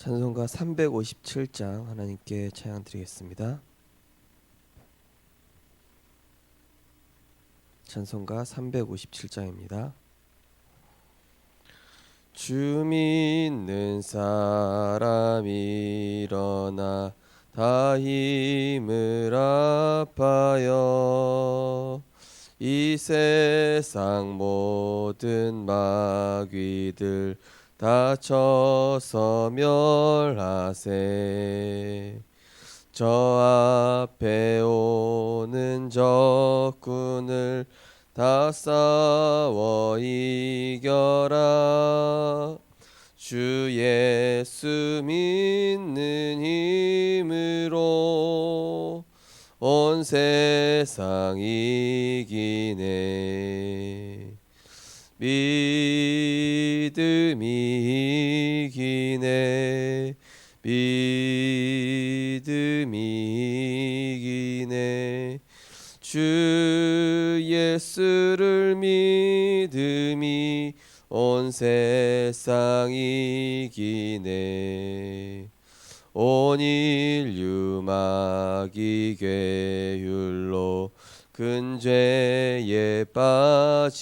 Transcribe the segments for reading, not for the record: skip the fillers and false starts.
찬송가 357장 하나님께 찬양 드리겠습니다. 찬송가 357장입니다. 주 믿는 사람 일어나 다 힘을 합하여 이 세상 모든 마귀들 다 쳐서 멸하세. 저 앞에 오는 적군을 다 싸워 이겨라. 주 예수 믿는 힘으로 온 세상 이기네. 믿음이 이기네. 믿음이 이기네. 주 예수를 믿음이 온 세상 이기네. 온 인류 마귀 괴율로 큰 죄에 빠지니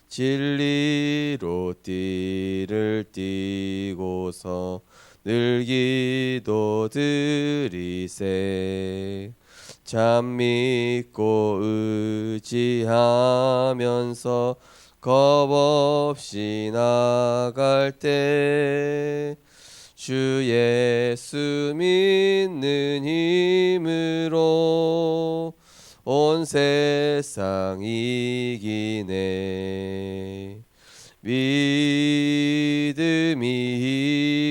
진리로 띠를 띠고서 늘 기도 드리세. 참 믿고 의지하면서 겁없이 나갈 때 주 예수 믿는 힘으로 온 세상 이기네. 믿음이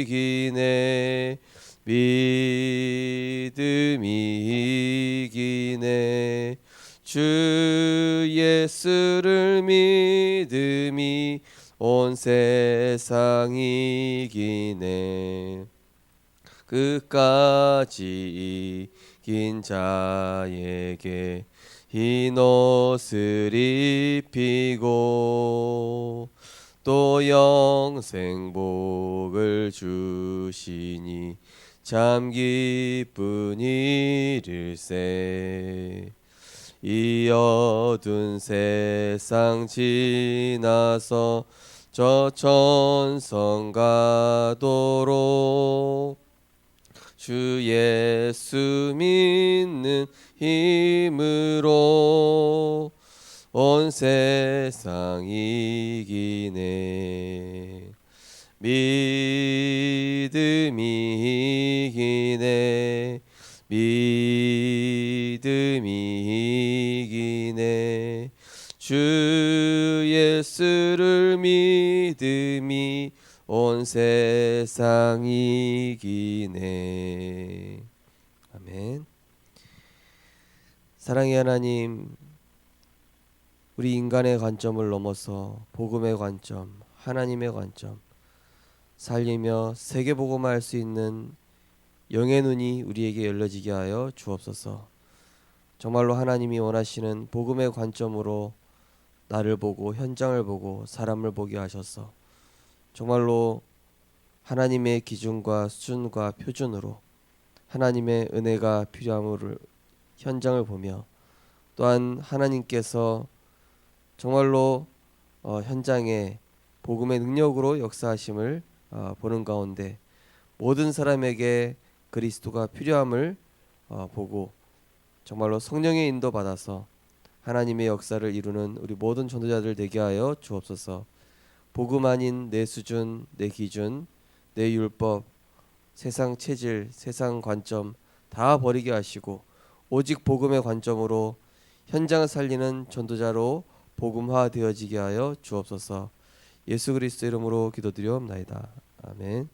이기네. 믿음이 이기네. 주 예수를 믿음이 온 세상 이기네. 끝까지 이긴 자에게 흰 옷을 입히고 또 영생복을 주시니 참 기쁜 일일세. 이 어두운 세상 지나서 저 천성 가도록 주 예수 믿는 힘으로 온 세상 이기네. 믿음이 이기네. 믿음이 이기네. 주 예수를 믿음이 온 세상 이기네. 아멘. 사랑의 하나님, 우리 인간의 관점을 넘어서 복음의 관점, 하나님의 관점, 살리며 세계복음화할 수 있는 영의 눈이 우리에게 열려지게 하여 주옵소서. 정말로 하나님이 원하시는 복음의 관점으로 나를 보고 현장을 보고 사람을 보게 하셔서 정말로 하나님의 기준과 수준과 표준으로 하나님의 은혜가 필요함을 현장을 보며 또한 하나님께서 정말로 현장에 복음의 능력으로 역사하심을 보는 가운데 모든 사람에게 그리스도가 필요함을 보고 정말로 성령의 인도 받아서 하나님의 역사를 이루는 우리 모든 전도자들 되게 하여 주옵소서. 복음 아닌 내 수준, 내 기준, 내 율법, 세상 체질, 세상 관점 다 버리게 하시고 오직 복음의 관점으로 현장을 살리는 전도자로 복음화 되어지게 하여 주옵소서. 예수 그리스도 이름으로 기도드리옵나이다. 아멘.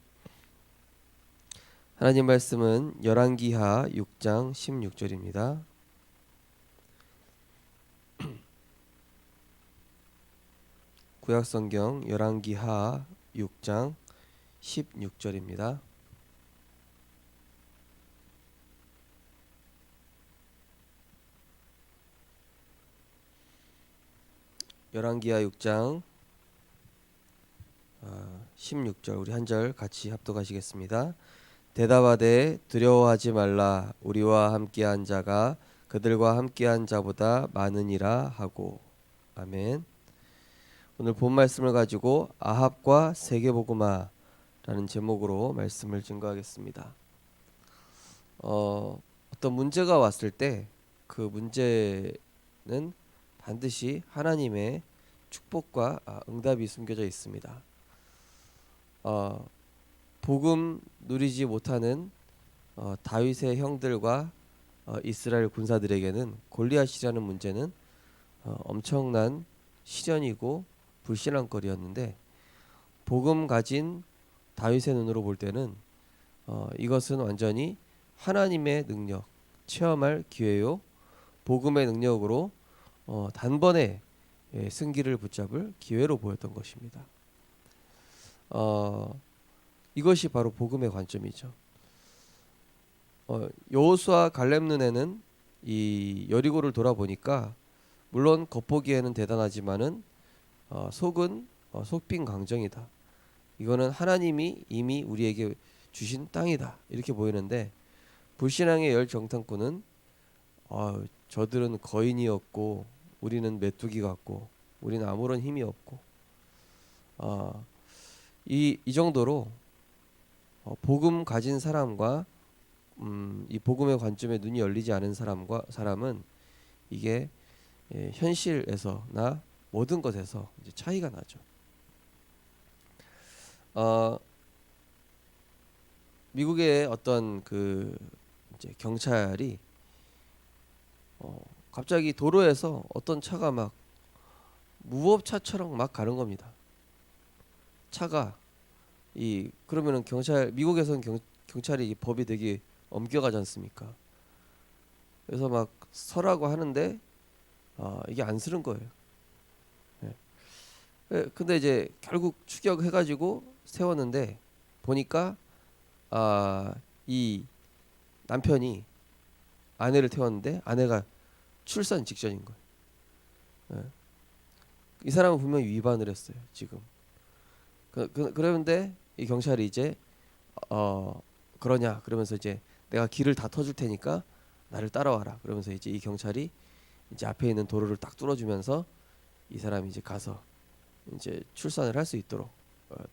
하나님 말씀은 열왕기하 6장 16절입니다. 구약성경 열왕기하 6장 16절입니다. 열왕기하 6장 16절 우리 한 절 같이 합독하시겠습니다. 대답하되 두려워하지 말라. 우리와 함께한 자가 그들과 함께한 자보다 많으니라 하고. 아멘. 오늘 본 말씀을 가지고 아합과 세계복음화라는 제목으로 말씀을 증거하겠습니다. 어떤 문제가 왔을 때 그 문제는 반드시 하나님의 축복과 응답이 숨겨져 있습니다. 복음 누리지 못하는 다윗의 형들과 이스라엘 군사들에게는 골리앗이라는 문제는 엄청난 시련이고 불신앙거리였는데, 복음 가진 다윗의 눈으로 볼 때는 이것은 완전히 하나님의 능력 체험할 기회요, 복음의 능력으로 단번에 승기를 붙잡을 기회로 보였던 것입니다. 이것이 바로 복음의 관점이죠. 여호수아 갈렙 눈에는 이 여리고를 돌아보니까 물론 겉보기에는 대단하지만은 속은 속빈 강정이다. 이거는 하나님이 이미 우리에게 주신 땅이다, 이렇게 보이는데, 불신앙의 열 정탐꾼은 저들은 거인이었고 우리는 메뚜기 같고 우리는 아무런 힘이 없고, 이 정도로 복음 가진 사람과 이 복음의 관점에 눈이 열리지 않은 사람은 이게 현실에서나 모든 것에서 이제 차이가 나죠. 미국의 어떤 그 이제 경찰이 갑자기 도로에서 어떤 차가 막 무법차처럼 막 가는 겁니다. 차가 그러면은 미국에서는 경찰이 경찰이 법이 되게 엄격하지 않습니까? 그래서 막 서라고 하는데 이게 안쓰는 거예요. 근데 이제 결국 추격해가지고 세웠는데 보니까 이 남편이 아내를 태웠는데 아내가 출산 직전인 거예요. 이 사람은 분명히 위반을 했어요, 지금. 그런데 이 경찰이 이제 그러냐 그러면서 이제 내가 길을 다 터줄 테니까 나를 따라와라 그러면서 이제 이 경찰이 이제 앞에 있는 도로를 딱 뚫어주면서 이 사람이 이제 가서 이제 출산을 할 수 있도록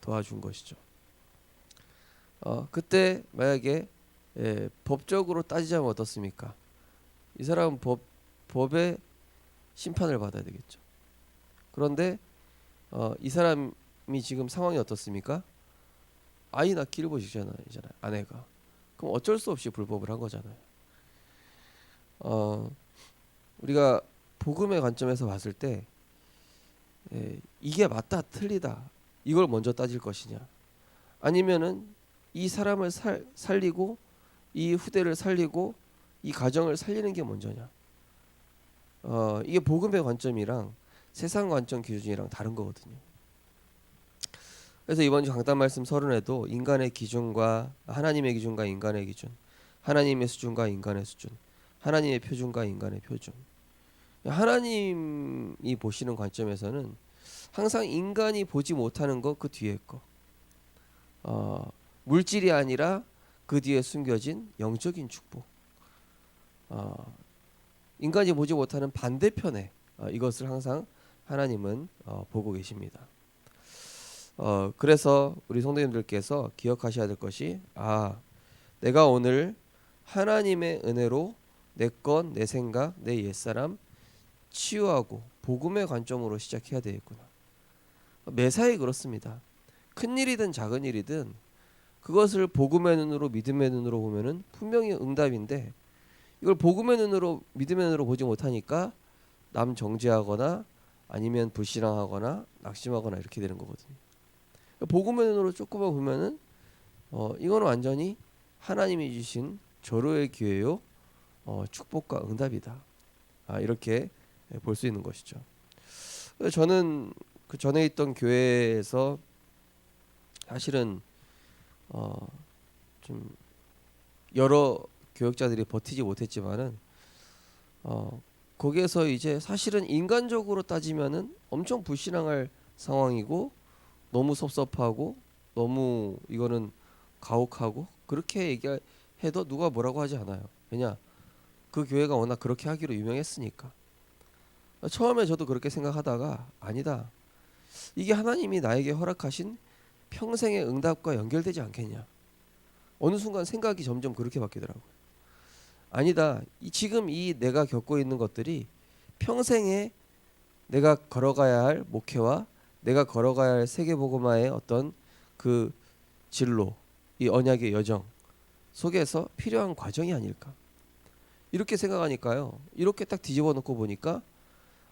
도와준 것이죠. 그때 만약에 법적으로 따지자면 어떻습니까? 이 사람은 법의 심판을 받아야 되겠죠. 그런데 이 사람이 지금 상황이 어떻습니까? 아이 낳기를 보시잖아요, 아내가. 그럼 어쩔 수 없이 불법을 한 거잖아요. 우리가 복음의 관점에서 봤을 때 이게 맞다 틀리다 이걸 먼저 따질 것이냐, 아니면은 이 사람을 살리고 이 후대를 살리고 이 가정을 살리는 게 먼저냐. 이게 복음의 관점이랑 세상 관점 기준이랑 다른 거거든요. 그래서 이번 주 강단 말씀 서론에도 인간의 기준과 하나님의 기준과 인간의 기준, 하나님의 수준과 인간의 수준, 하나님의 표준과 인간의 표준. 하나님이 보시는 관점에서는 항상 인간이 보지 못하는 거 그 뒤에 거, 물질이 아니라 그 뒤에 숨겨진 영적인 축복, 인간이 보지 못하는 반대편에 이것을 항상 하나님은 보고 계십니다. 그래서 우리 성도님들께서 기억하셔야 될 것이, 내가 오늘 하나님의 은혜로 내 것, 내 생각, 내 옛사람 치유하고 복음의 관점으로 시작해야 되겠구나. 매사에 그렇습니다. 큰 일이든 작은 일이든 그것을 복음의 눈으로 믿음의 눈으로 보면은 분명히 응답인데, 이걸 복음의 눈으로 믿음의 눈으로 보지 못하니까 남 정죄하거나 아니면 불신앙하거나 낙심하거나 이렇게 되는 거거든요. 복음의 눈으로 조금만 보면은 이거는 완전히 하나님이 주신 절호의 기회요, 축복과 응답이다. 이렇게 볼 수 있는 것이죠. 저는 그 전에 있던 교회에서 사실은 좀 여러 교역자들이 버티지 못했지만은 거기에서 이제 사실은 인간적으로 따지면은 엄청 불신앙할 상황이고 너무 섭섭하고 너무 이거는 가혹하고 그렇게 얘기해도 누가 뭐라고 하지 않아요. 왜냐? 그 교회가 워낙 그렇게 하기로 유명했으니까. 처음에 저도 그렇게 생각하다가 아니다. 이게 하나님이 나에게 허락하신 평생의 응답과 연결되지 않겠냐. 어느 순간 생각이 점점 그렇게 바뀌더라고요. 아니다. 지금 이 내가 겪고 있는 것들이 평생에 내가 걸어가야 할 목회와 내가 걸어가야 할 세계복음화의 어떤 그 진로, 이 언약의 여정 속에서 필요한 과정이 아닐까. 이렇게 생각하니까요. 이렇게 딱 뒤집어 놓고 보니까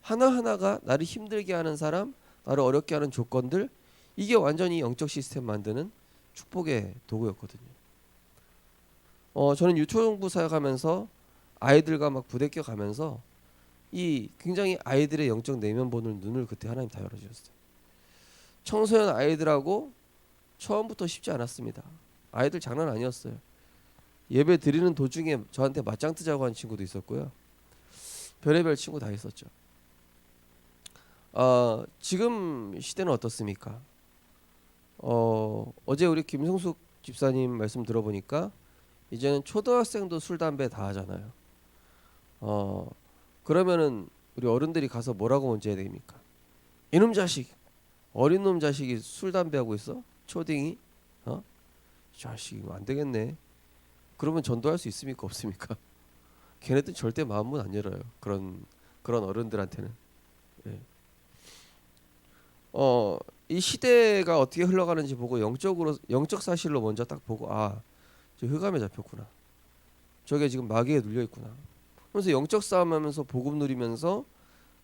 하나하나가 나를 힘들게 하는 사람, 나를 어렵게 하는 조건들, 이게 완전히 영적 시스템 만드는 축복의 도구였거든요. 저는 유초용부 사역하면서 아이들과 막 부대껴 가면서 이 굉장히 아이들의 영적 내면 보는 눈을 그때 하나님 다 열어주셨어요. 청소년 아이들하고 처음부터 쉽지 않았습니다. 아이들 장난 아니었어요. 예배 드리는 도중에 저한테 맞짱 뜨자고 한 친구도 있었고요. 별의별 친구 다 있었죠. 지금 시대는 어떻습니까? 어제 우리 김성숙 집사님 말씀 들어보니까 이제는 초등학생도 술 담배 다 하잖아요. 그러면은 우리 어른들이 가서 뭐라고 문제해야 됩니까? 이놈 자식, 어린 놈 자식이 술 담배 하고 있어? 초딩이? 자식 이거 안 되겠네. 그러면 전도할 수 있습니까? 없습니까? 걔네들 절대 마음문 안 열어요. 그런 어른들한테는. 예. 이 시대가 어떻게 흘러가는지 보고 영적 사실로 먼저 딱 보고 저 흑암에 잡혔구나. 저게 지금 마귀에 눌려 있구나. 그래서 영적 싸움하면서 복음 누리면서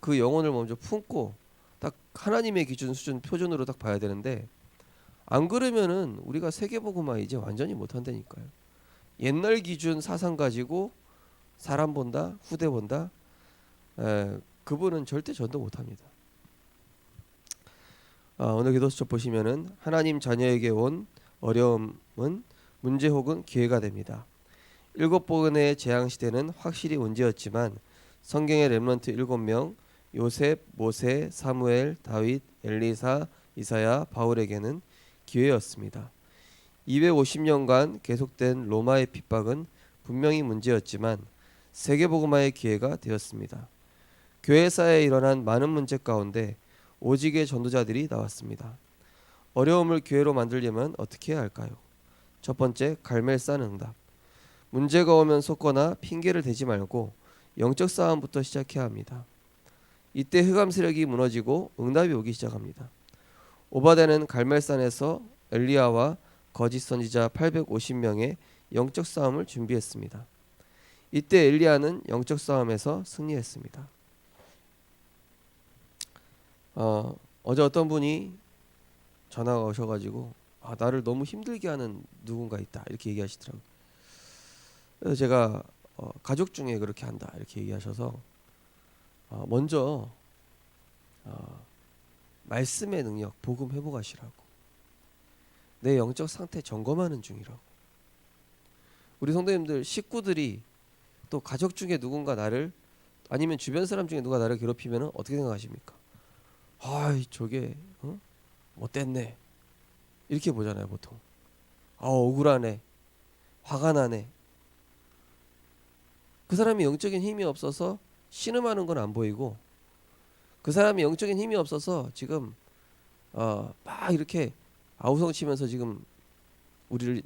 그 영혼을 먼저 품고 딱 하나님의 기준 수준 표준으로 딱 봐야 되는데 안 그러면은 우리가 세계복음화 이제 완전히 못 한다니까요. 옛날 기준 사상 가지고 사람 본다, 후대 본다. 그분은 절대 전도 못 합니다. 오늘 기도수첩 보시면은 하나님 자녀에게 온 어려움은 문제 혹은 기회가 됩니다. 7번의 재앙 시대는 확실히 문제였지만 성경의 렘넌트 7명 요셉, 모세, 사무엘, 다윗, 엘리사, 이사야, 바울에게는 기회였습니다. 250년간 계속된 로마의 핍박은 분명히 문제였지만 세계복음화의 기회가 되었습니다. 교회사에 일어난 많은 문제 가운데 오직의 전도자들이 나왔습니다. 어려움을 기회로 만들려면 어떻게 해야 할까요? 첫 번째, 갈멜산 응답. 문제가 오면 속거나 핑계를 대지 말고 영적 싸움부터 시작해야 합니다. 이때 흑암 세력이 무너지고 응답이 오기 시작합니다. 오바댜는 갈멜산에서 엘리야와 거짓 선지자 850명의 영적 싸움을 준비했습니다. 이때 엘리야는 영적 싸움에서 승리했습니다. 어제 어떤 분이 전화가 오셔가지고 나를 너무 힘들게 하는 누군가 있다 이렇게 얘기하시더라고요. 그래서 제가 가족 중에 그렇게 한다 이렇게 얘기하셔서 먼저 말씀의 능력 복음 회복하시라고 내 영적 상태 점검하는 중이라고. 우리 성도님들 식구들이 또 가족 중에 누군가 나를 아니면 주변 사람 중에 누가 나를 괴롭히면 어떻게 생각하십니까? 저게 못됐네 이렇게 보잖아요 보통. 억울하네, 화가 나네. 그 사람이 영적인 힘이 없어서 신음하는 건 안 보이고 그 사람이 영적인 힘이 없어서 지금 막 이렇게 아우성치면서 지금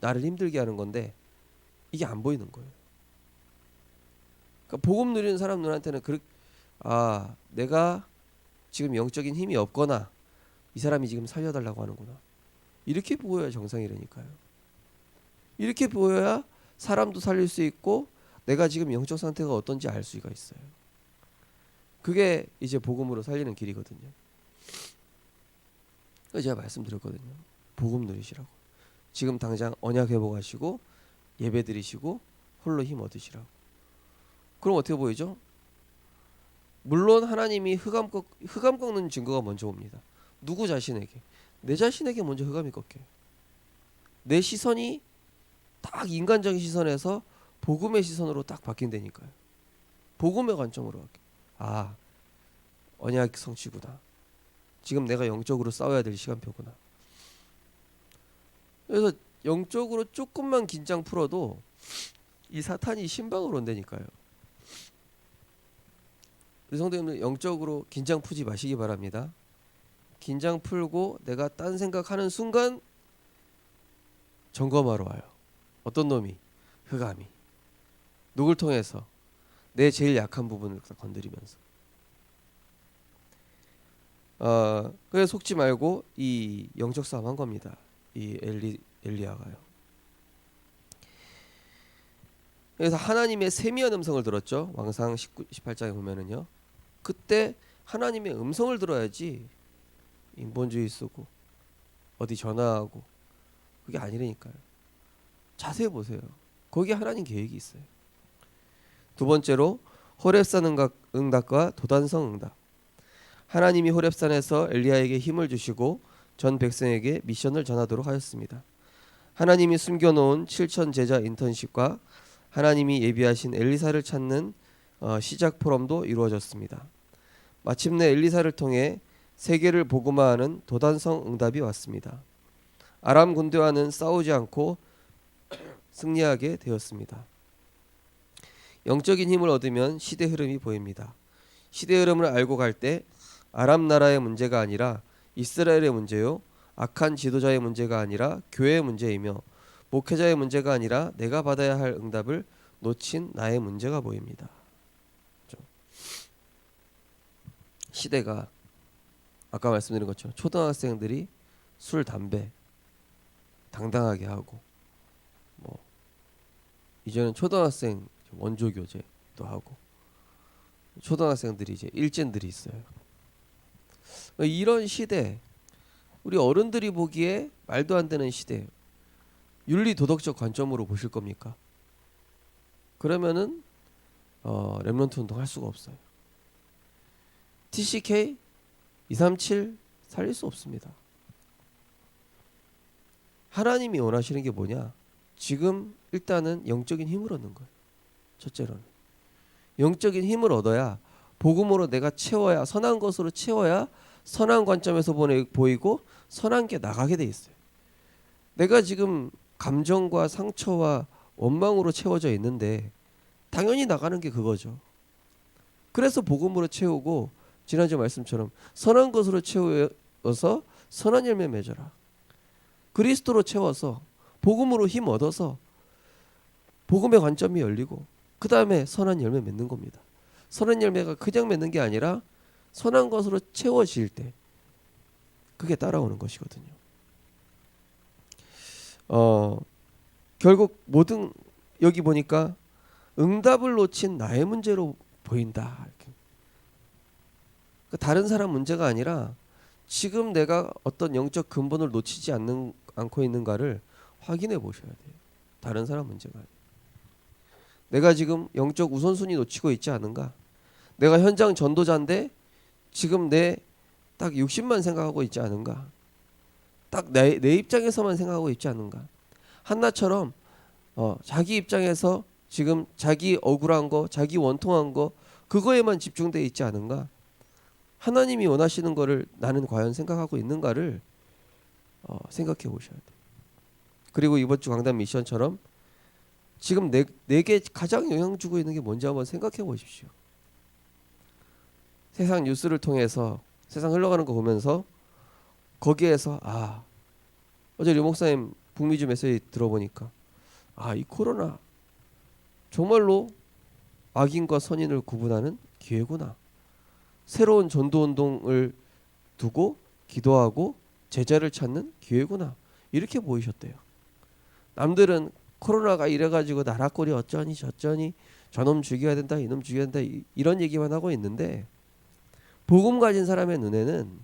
나를 힘들게 하는 건데 이게 안 보이는 거예요. 그러니까 복음 누리는 사람 눈한테는 내가 지금 영적인 힘이 없거나 이 사람이 지금 살려달라고 하는구나 이렇게 보여야 정상이라니까요. 이렇게 보여야 사람도 살릴 수 있고 내가 지금 영적 상태가 어떤지 알 수가 있어요. 그게 이제 복음으로 살리는 길이거든요. 제가 말씀드렸거든요. 복음 누리시라고. 지금 당장 언약 회복하시고 예배 드리시고 홀로 힘 얻으시라고. 그럼 어떻게 보이죠? 물론 하나님이 흑암 꺾는 증거가 먼저 옵니다. 누구 자신에게? 내 자신에게 먼저 흑암이 꺾여요. 내 시선이 딱 인간적인 시선에서 복음의 시선으로 딱 바뀐다니까요. 복음의 관점으로 바뀌어요. 언약 성취구나. 지금 내가 영적으로 싸워야 될 시간표구나. 그래서 영적으로 조금만 긴장 풀어도 이 사탄이 신방을 온다니까요. 우리 성도님들 영적으로 긴장 푸지 마시기 바랍니다. 긴장 풀고 내가 딴 생각하는 순간 점검하러 와요. 어떤 놈이? 흑암이. 누굴 통해서? 내 제일 약한 부분을 건드리면서. 그래서 속지 말고 이 영적 싸움 한 겁니다. 이 엘리야가요. 그래서 하나님의 세미한 음성을 들었죠. 왕상 18장에 보면은요. 그때 하나님의 음성을 들어야지 인본주의 쓰고 어디 전화하고 그게 아니라니까요. 자세히 보세요. 거기에 하나님 계획이 있어요. 두 번째로 호렙산 응답과 도단성 응답. 하나님이 호렙산에서 엘리야에게 힘을 주시고 전 백성에게 미션을 전하도록 하였습니다. 하나님이 숨겨놓은 7천 제자 인턴십과 하나님이 예비하신 엘리사를 찾는 시작 포럼도 이루어졌습니다. 마침내 엘리사를 통해 세계를 복음화하는 도단성 응답이 왔습니다. 아람 군대와는 싸우지 않고 승리하게 되었습니다. 영적인 힘을 얻으면 시대 흐름이 보입니다. 시대 흐름을 알고 갈 때 아람 나라의 문제가 아니라 이스라엘의 문제요, 악한 지도자의 문제가 아니라 교회의 문제이며 목회자의 문제가 아니라 내가 받아야 할 응답을 놓친 나의 문제가 보입니다. 시대가 아까 말씀드린 것처럼 초등학생들이 술, 담배 당당하게 하고 뭐 이제는 초등학생 원조 교제도 하고 초등학생들이 이제 일진들이 있어요. 이런 시대, 우리 어른들이 보기에 말도 안 되는 시대, 윤리 도덕적 관점으로 보실 겁니까? 그러면은 렘넌트 운동 할 수가 없어요. TCK 237 살릴 수 없습니다. 하나님이 원하시는 게 뭐냐? 지금 일단은 영적인 힘을 얻는 거예요. 첫째로는 영적인 힘을 얻어야 복음으로 내가 채워야, 선한 것으로 채워야 선한 관점에서 보이고 선한 게 나가게 돼 있어요. 내가 지금 감정과 상처와 원망으로 채워져 있는데 당연히 나가는 게 그거죠. 그래서 복음으로 채우고 지난주 말씀처럼 선한 것으로 채워서 선한 열매 맺어라. 그리스도로 채워서 복음으로 힘 얻어서 복음의 관점이 열리고 그 다음에 선한 열매 맺는 겁니다. 선한 열매가 그냥 맺는 게 아니라 선한 것으로 채워질 때 그게 따라오는 것이거든요. 결국 모든 여기 보니까 응답을 놓친 나의 문제로 보인다. 이렇게. 다른 사람 문제가 아니라 지금 내가 어떤 영적 근본을 놓치지 않고 있는가를 확인해 보셔야 돼요. 다른 사람 문제가 아니에요. 내가 지금 영적 우선순위 놓치고 있지 않은가? 내가 현장 전도자인데 지금 내 딱 60만 생각하고 있지 않은가? 딱 내 입장에서만 생각하고 있지 않은가? 한나처럼 자기 입장에서 지금 자기 억울한 거, 자기 원통한 거 그거에만 집중되어 있지 않은가? 하나님이 원하시는 거를 나는 과연 생각하고 있는가를 생각해 보셔야 돼요. 그리고 이번 주 강단 미션처럼 지금 내게 가장 영향 주고 있는 게 뭔지 한번 생각해 보십시오. 세상 뉴스를 통해서 세상 흘러가는 거 보면서 거기에서 어제 류 목사님 북미주 메시지 들어보니까 이 코로나 정말로 악인과 선인을 구분하는 기회구나. 새로운 전도운동을 두고 기도하고 제자를 찾는 기회구나. 이렇게 보이셨대요. 남들은 코로나가 이래가지고 나라꼴이 어쩌니 저쩌니 저놈 죽여야 된다 이놈 죽여야 된다 이런 얘기만 하고 있는데 복음 가진 사람의 눈에는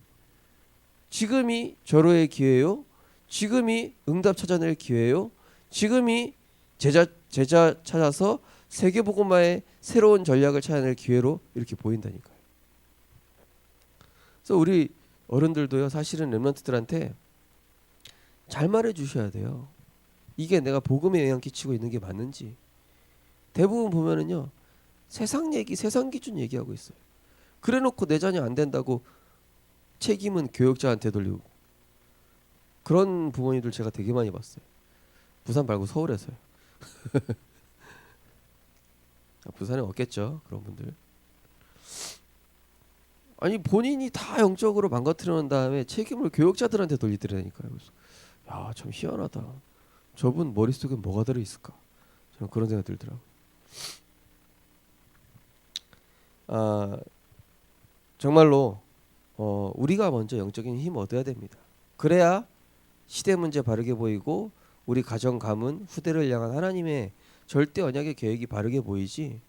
지금이 절호의 기회요. 지금이 응답 찾아낼 기회요. 지금이 제자 찾아서 세계복음화의 새로운 전략을 찾아낼 기회로 이렇게 보인다니까요. 그래서 우리 어른들도요. 사실은 렘넌트들한테 잘 말해 주셔야 돼요. 이게 내가 복음에 영향 끼치고 있는 게 맞는지. 대부분 보면은요. 세상 얘기, 세상 기준 얘기하고 있어요. 그래놓고 내 자녀 안 된다고 책임은 교육자한테 돌리고 그런 부모님들 제가 되게 많이 봤어요. 부산 말고 서울에서요. 부산에 없겠죠, 그런 분들. 아니 본인이 다 영적으로 망가뜨려 놓은 다음에 책임을 교육자들한테 돌리더라니까요. 그래서 야, 참 희한하다. 저분 머릿속에 뭐가 들어있을까? 저는 그런 생각이 들더라고요. 정말로 우리가 먼저 영적인 힘 얻어야 됩니다. 그래야 시대 문제 바르게 보이고 우리 가정, 가문, 후대를 향한 하나님의 절대 언약의 계획이 바르게 보이지.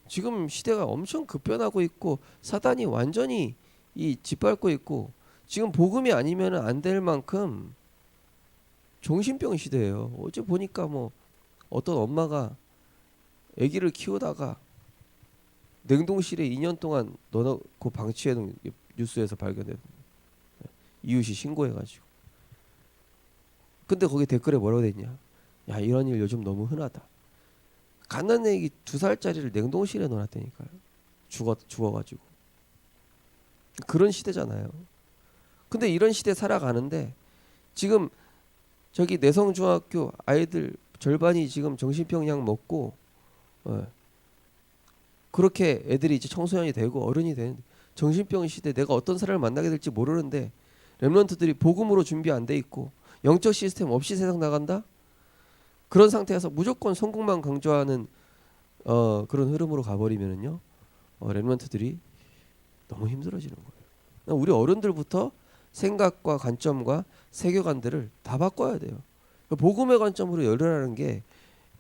지금 시대가 엄청 급변하고 있고 사단이 완전히 짓밟고 있고 지금 복음이 아니면 안 될 만큼 정신병 시대예요. 어제 보니까 뭐 어떤 엄마가 아기를 키우다가 냉동실에 2년 동안 넣어놓고 방치해놓은 뉴스에서 발견된 이웃이 신고해가지고. 근데 거기 댓글에 뭐라고 됐냐? 야, 이런 일 요즘 너무 흔하다. 갓난 애기 2살짜리를 냉동실에 넣어놨다니까요. 죽어가지고. 그런 시대잖아요. 근데 이런 시대 살아가는데 지금 저기 내성중학교 아이들 절반이 지금 정신병 약 먹고 그렇게 애들이 이제 청소년이 되고 어른이 되는 정신병 시대, 내가 어떤 사람을 만나게 될지 모르는데 렘넌트들이 복음으로 준비 안 돼 있고 영적 시스템 없이 세상 나간다? 그런 상태에서 무조건 성공만 강조하는 그런 흐름으로 가버리면은요, 렘넌트들이 너무 힘들어지는 거예요. 우리 어른들부터 생각과 관점과 세계관들을 다 바꿔야 돼요. 복음의 관점으로 열으라는 게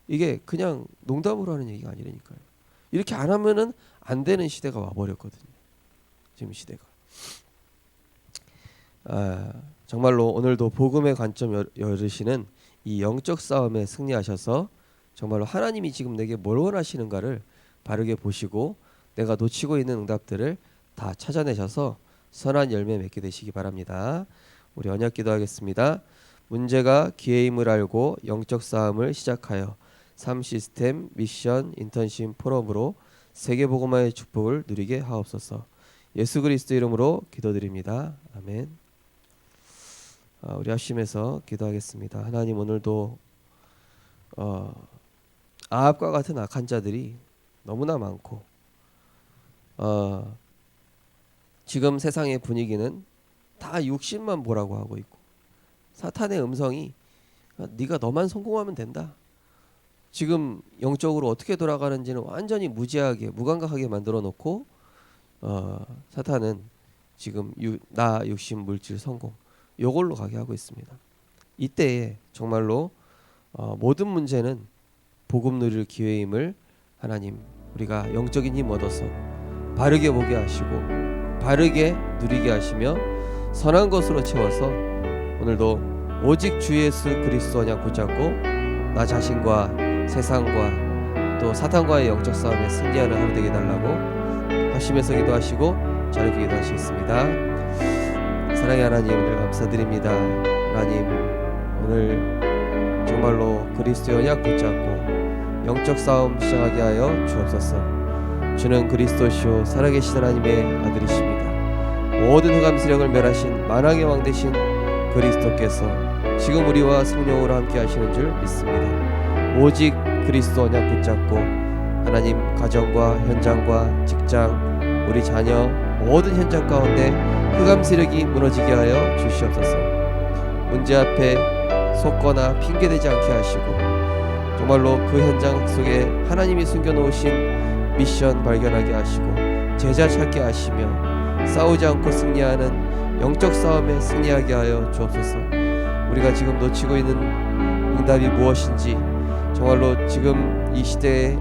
이게 그냥 농담으로 하는 얘기가 아니라니까요. 이렇게 안 하면은 안 되는 시대가 와버렸거든요. 지금 시대가. 정말로 오늘도 복음의 관점 열으시는 이 영적 싸움에 승리하셔서 정말로 하나님이 지금 내게 뭘 원하시는가를 바르게 보시고 내가 놓치고 있는 응답들을 다 찾아내셔서 선한 열매 맺게 되시기 바랍니다. 우리 언약 기도하겠습니다. 문제가 기회임을 알고 영적 싸움을 시작하여 삶 시스템, 미션, 인턴십 포럼으로 세계복음화의 축복을 누리게 하옵소서. 예수 그리스도 이름으로 기도드립니다. 아멘. 우리 합심해서 기도하겠습니다. 하나님, 오늘도 아합과 같은 악한 자들이 너무나 많고 지금 세상의 분위기는 다 육신만 보라고 하고 있고 사탄의 음성이 네가 너만 성공하면 된다. 지금 영적으로 어떻게 돌아가는지는 완전히 무지하게 무감각하게 만들어 놓고 사탄은 지금 나 육신 물질 성공 요걸로 가게 하고 있습니다. 이때에 정말로 모든 문제는 복음 누릴 기회임을 하나님 우리가 영적인 힘 얻어서 바르게 보게 하시고 바르게 누리게 하시며 선한 것으로 채워서 오늘도 오직 주 예수 그리스도 언약 붙잡고 나 자신과 세상과 또 사탄과의 영적 싸움에 승리하는 하루 되게 달라고 합심해서 기도하시고 자유롭게 기도하시겠습니다. 사랑의 하나님, 오늘 감사드립니다. 하나님, 오늘 정말로 그리스도의 언약 붙잡고 영적 싸움 시작하게 하여 주옵소서. 주는 그리스도시요 살아계신 하나님의 아들이십니다. 모든 흑암 세력을 멸하신 만왕의 왕 되신 그리스도께서 지금 우리와 성령으로 함께 하시는 줄 믿습니다. 오직 그리스도 언약 붙잡고 하나님 가정과 현장과 직장 우리 자녀 모든 현장 가운데 흑암 세력이 무너지게 하여 주시옵소서. 문제 앞에 속거나 핑계대지 않게 하시고 정말로 그 현장 속에 하나님이 숨겨놓으신 미션 발견하게 하시고 제자 찾게 하시며 싸우지 않고 승리하는 영적 싸움에 승리하게 하여 주옵소서. 우리가 지금 놓치고 있는 응답이 무엇인지 정말로 지금 이 시대에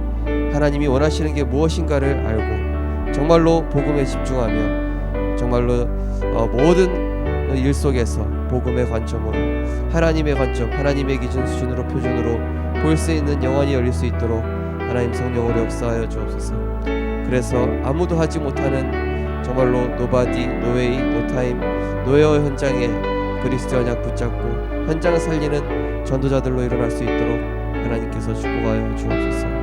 하나님이 원하시는 게 무엇인가를 알고 정말로 복음에 집중하며 정말로 모든 일 속에서 복음의 관점으로 하나님의 관점, 하나님의 기준 수준으로 표준으로 볼 수 있는 영안이 열릴 수 있도록 하나님 성령으로 역사하여 주옵소서. 그래서 아무도 하지 못하는 정말로 노바디, 노웨이, 노타임, 노웨어 현장에 그리스도 언약 붙잡고 현장을 살리는 전도자들로 일어날 수 있도록 하나님께서 축복하여 주옵소서.